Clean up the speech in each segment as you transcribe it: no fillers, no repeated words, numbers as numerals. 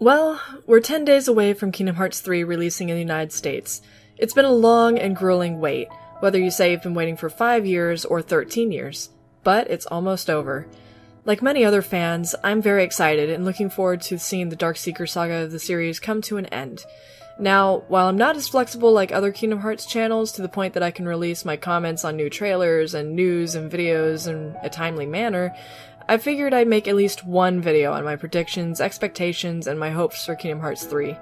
Well, we're 10 days away from Kingdom Hearts 3 releasing in the United States. It's been a long and grueling wait, whether you say you've been waiting for 5 years or 13 years. But it's almost over. Like many other fans, I'm very excited and looking forward to seeing the Darkseeker saga of the series come to an end. Now, while I'm not as flexible like other Kingdom Hearts channels to the point that I can release my comments on new trailers and news and videos in a timely manner, I figured I'd make at least one video on my predictions, expectations, and my hopes for Kingdom Hearts 3.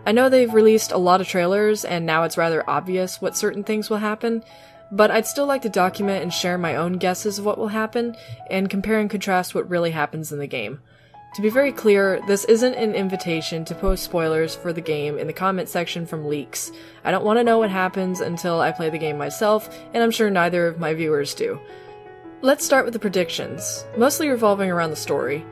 I know they've released a lot of trailers, and now it's rather obvious what certain things will happen, but I'd still like to document and share my own guesses of what will happen, and compare and contrast what really happens in the game. To be very clear, this isn't an invitation to post spoilers for the game in the comment section from leaks. I don't want to know what happens until I play the game myself, and I'm sure neither of my viewers do. Let's start with the predictions, mostly revolving around the story.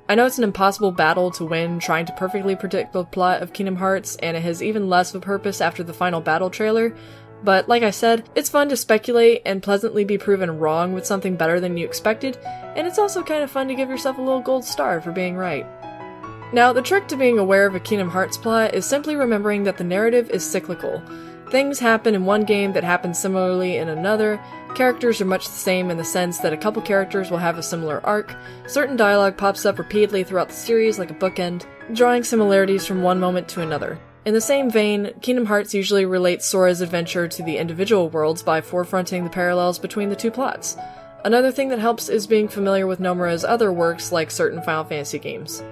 I know it's an impossible battle to win trying to perfectly predict the plot of Kingdom Hearts, and it has even less of a purpose after the final battle trailer, but like I said, it's fun to speculate and pleasantly be proven wrong with something better than you expected, and it's also kind of fun to give yourself a little gold star for being right. Now, the trick to being aware of a Kingdom Hearts plot is simply remembering that the narrative is cyclical. Things happen in one game that happen similarly in another, characters are much the same in the sense that a couple characters will have a similar arc, certain dialogue pops up repeatedly throughout the series like a bookend, drawing similarities from one moment to another. In the same vein, Kingdom Hearts usually relates Sora's adventure to the individual worlds by forefronting the parallels between the two plots. Another thing that helps is being familiar with Nomura's other works like certain Final Fantasy games.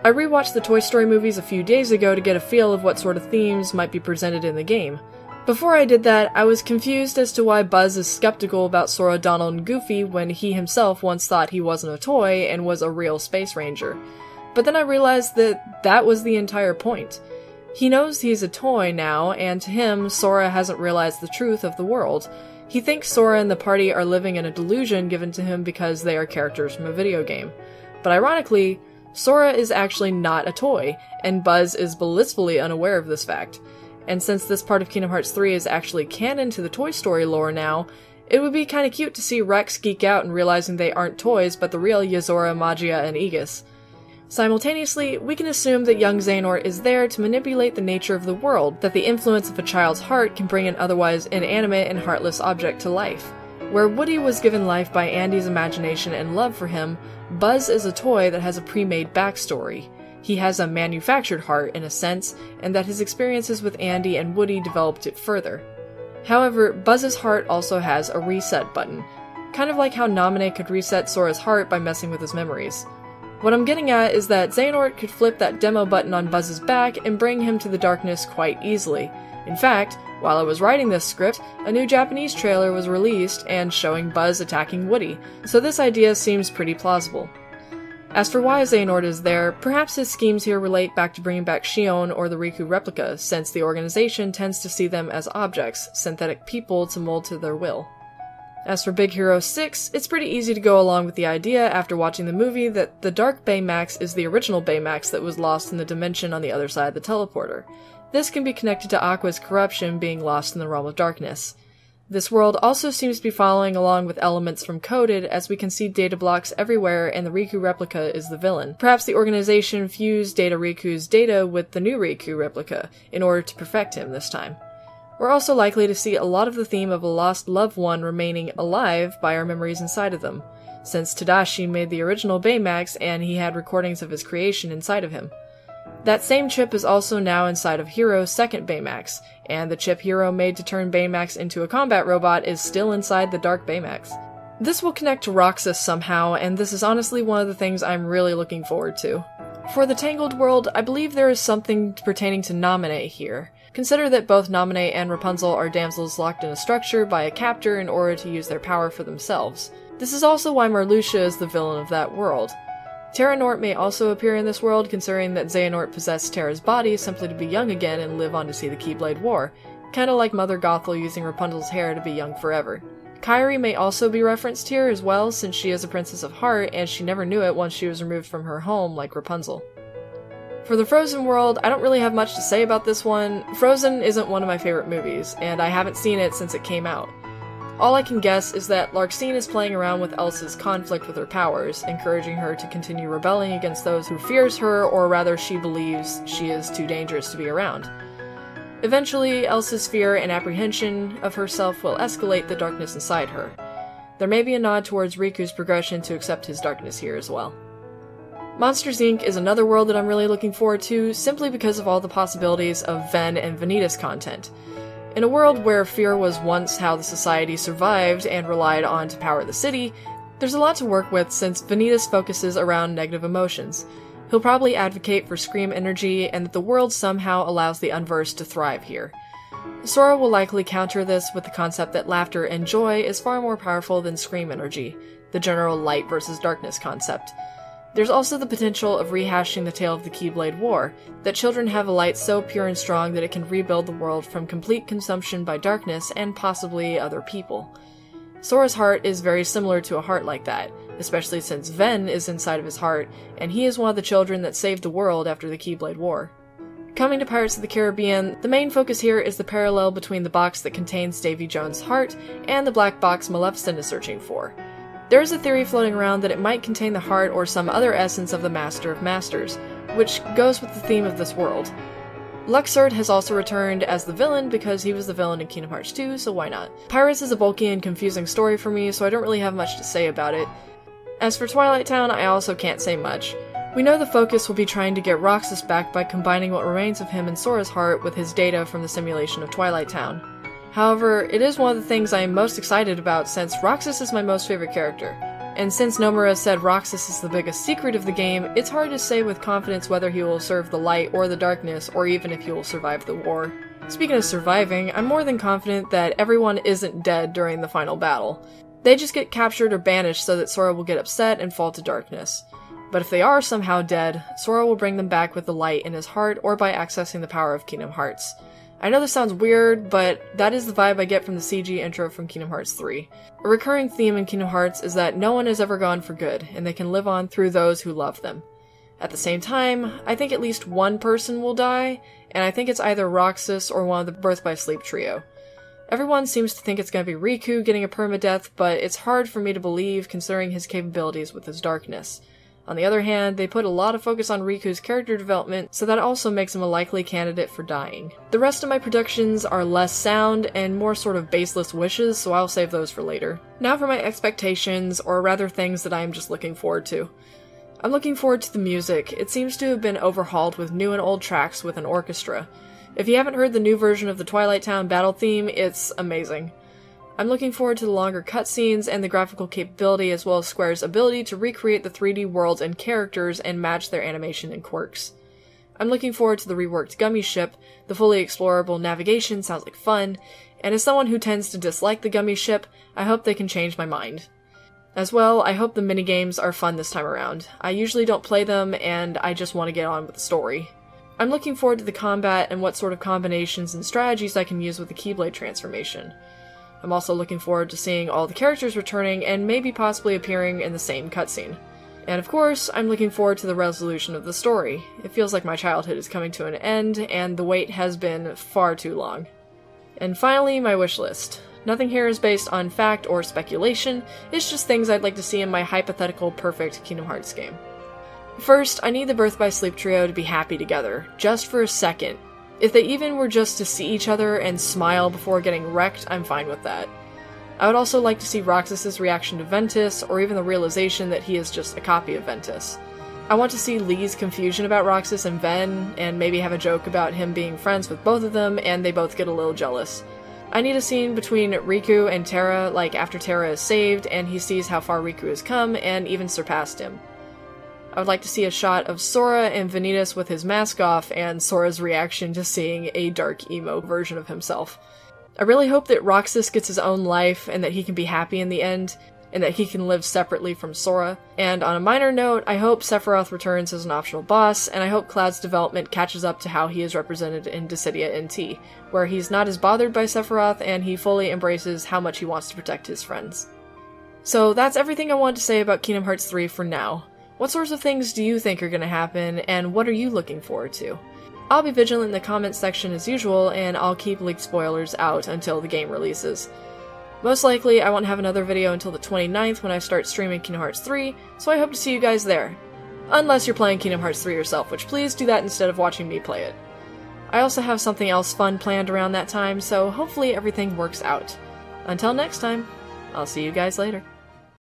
I rewatched the Toy Story movies a few days ago to get a feel of what sort of themes might be presented in the game. Before I did that, I was confused as to why Buzz is skeptical about Sora, Donald, and Goofy when he himself once thought he wasn't a toy and was a real space ranger. But then I realized that that was the entire point. He knows he's a toy now, and to him, Sora hasn't realized the truth of the world. He thinks Sora and the party are living in a delusion given to him because they are characters from a video game. But ironically, Sora is actually not a toy, and Buzz is blissfully unaware of this fact. And since this part of Kingdom Hearts 3 is actually canon to the Toy Story lore now, it would be kinda cute to see Rex geek out and realizing they aren't toys but the real Yozora, Magia, and Aegis. Simultaneously, we can assume that young Xehanort is there to manipulate the nature of the world, that the influence of a child's heart can bring an otherwise inanimate and heartless object to life. Where Woody was given life by Andy's imagination and love for him, Buzz is a toy that has a pre-made backstory. He has a manufactured heart, in a sense, and that his experiences with Andy and Woody developed it further. However, Buzz's heart also has a reset button, kind of like how Naminé could reset Sora's heart by messing with his memories. What I'm getting at is that Xehanort could flip that demo button on Buzz's back and bring him to the darkness quite easily. In fact, while I was writing this script, a new Japanese trailer was released and showing Buzz attacking Woody, so this idea seems pretty plausible. As for why Xehanort is there, perhaps his schemes here relate back to bringing back Xion or the Riku replica, since the organization tends to see them as objects, synthetic people to mold to their will. As for Big Hero 6, it's pretty easy to go along with the idea after watching the movie that the Dark Baymax is the original Baymax that was lost in the dimension on the other side of the teleporter. This can be connected to Aqua's corruption being lost in the realm of darkness. This world also seems to be following along with elements from Coded, as we can see data blocks everywhere and the Riku replica is the villain. Perhaps the organization fused Data Riku's data with the new Riku replica in order to perfect him this time. We're also likely to see a lot of the theme of a lost loved one remaining alive by our memories inside of them, since Tadashi made the original Baymax and he had recordings of his creation inside of him. That same chip is also now inside of Hero's second Baymax, and the chip Hero made to turn Baymax into a combat robot is still inside the Dark Baymax. This will connect to Roxas somehow, and this is honestly one of the things I'm really looking forward to. For the Tangled world, I believe there is something pertaining to Naminé here. Consider that both Naminé and Rapunzel are damsels locked in a structure by a captor in order to use their power for themselves. This is also why Marluxia is the villain of that world. Terra Nort may also appear in this world, considering that Xehanort possessed Terra's body simply to be young again and live on to see the Keyblade War, kinda like Mother Gothel using Rapunzel's hair to be young forever. Kairi may also be referenced here as well, since she is a Princess of Heart and she never knew it once she was removed from her home like Rapunzel. For the Frozen world, I don't really have much to say about this one. Frozen isn't one of my favorite movies, and I haven't seen it since it came out. All I can guess is that Larxene is playing around with Elsa's conflict with her powers, encouraging her to continue rebelling against those who fears her, or rather she believes she is too dangerous to be around. Eventually, Elsa's fear and apprehension of herself will escalate the darkness inside her. There may be a nod towards Riku's progression to accept his darkness here as well. Monsters Inc. is another world that I'm really looking forward to, simply because of all the possibilities of Ven and Vanitas content. In a world where fear was once how the society survived and relied on to power the city, there's a lot to work with since Vanitas focuses around negative emotions. He'll probably advocate for scream energy and that the world somehow allows the unversed to thrive here. Sora will likely counter this with the concept that laughter and joy is far more powerful than scream energy, the general light versus darkness concept. There's also the potential of rehashing the tale of the Keyblade War, that children have a light so pure and strong that it can rebuild the world from complete consumption by darkness and possibly other people. Sora's heart is very similar to a heart like that, especially since Ven is inside of his heart, and he is one of the children that saved the world after the Keyblade War. Coming to Pirates of the Caribbean, the main focus here is the parallel between the box that contains Davy Jones' heart and the black box Maleficent is searching for. There is a theory floating around that it might contain the heart or some other essence of the Master of Masters, which goes with the theme of this world. Luxord has also returned as the villain because he was the villain in Kingdom Hearts 2, so why not? Pirates is a bulky and confusing story for me, so I don't really have much to say about it. As for Twilight Town, I also can't say much. We know the focus will be trying to get Roxas back by combining what remains of him in Sora's heart with his data from the simulation of Twilight Town. However, it is one of the things I am most excited about since Roxas is my most favorite character. And since Nomura said Roxas is the biggest secret of the game, it's hard to say with confidence whether he will serve the light or the darkness, or even if he will survive the war. Speaking of surviving, I'm more than confident that everyone isn't dead during the final battle. They just get captured or banished so that Sora will get upset and fall to darkness. But if they are somehow dead, Sora will bring them back with the light in his heart or by accessing the power of Kingdom Hearts. I know this sounds weird, but that is the vibe I get from the CG intro from Kingdom Hearts 3. A recurring theme in Kingdom Hearts is that no one has ever gone for good, and they can live on through those who love them. At the same time, I think at least one person will die, and I think it's either Roxas or one of the Birth by Sleep trio. Everyone seems to think it's going to be Riku getting a permadeath, but it's hard for me to believe considering his capabilities with his darkness. On the other hand, they put a lot of focus on Riku's character development, so that also makes him a likely candidate for dying. The rest of my predictions are less sound and more sort of baseless wishes, so I'll save those for later. Now for my expectations, or rather things that I am just looking forward to. I'm looking forward to the music. It seems to have been overhauled with new and old tracks with an orchestra. If you haven't heard the new version of the Twilight Town battle theme, it's amazing. I'm looking forward to the longer cutscenes and the graphical capability as well as Square's ability to recreate the 3D worlds and characters and match their animation and quirks. I'm looking forward to the reworked Gummy Ship, the fully explorable navigation sounds like fun, and as someone who tends to dislike the Gummy Ship, I hope they can change my mind. As well, I hope the minigames are fun this time around. I usually don't play them, and I just want to get on with the story. I'm looking forward to the combat and what sort of combinations and strategies I can use with the Keyblade transformation. I'm also looking forward to seeing all the characters returning and maybe possibly appearing in the same cutscene. And of course, I'm looking forward to the resolution of the story. It feels like my childhood is coming to an end, and the wait has been far too long. And finally, my wish list. Nothing here is based on fact or speculation, it's just things I'd like to see in my hypothetical perfect Kingdom Hearts game. First, I need the Birth by Sleep trio to be happy together, just for a second. If they even were just to see each other and smile before getting wrecked, I'm fine with that. I would also like to see Roxas' reaction to Ventus, or even the realization that he is just a copy of Ventus. I want to see Lee's confusion about Roxas and Ven, and maybe have a joke about him being friends with both of them, and they both get a little jealous. I need a scene between Riku and Terra, like after Terra is saved, and he sees how far Riku has come, and even surpassed him. I would like to see a shot of Sora and Vanitas with his mask off, and Sora's reaction to seeing a dark emo version of himself. I really hope that Roxas gets his own life, and that he can be happy in the end, and that he can live separately from Sora. And on a minor note, I hope Sephiroth returns as an optional boss, and I hope Cloud's development catches up to how he is represented in Dissidia NT, where he's not as bothered by Sephiroth, and he fully embraces how much he wants to protect his friends. So that's everything I wanted to say about Kingdom Hearts 3 for now. What sorts of things do you think are going to happen, and what are you looking forward to? I'll be vigilant in the comments section as usual, and I'll keep leaked spoilers out until the game releases. Most likely, I won't have another video until the 29th when I start streaming Kingdom Hearts 3, so I hope to see you guys there. Unless you're playing Kingdom Hearts 3 yourself, which please do that instead of watching me play it. I also have something else fun planned around that time, so hopefully everything works out. Until next time, I'll see you guys later.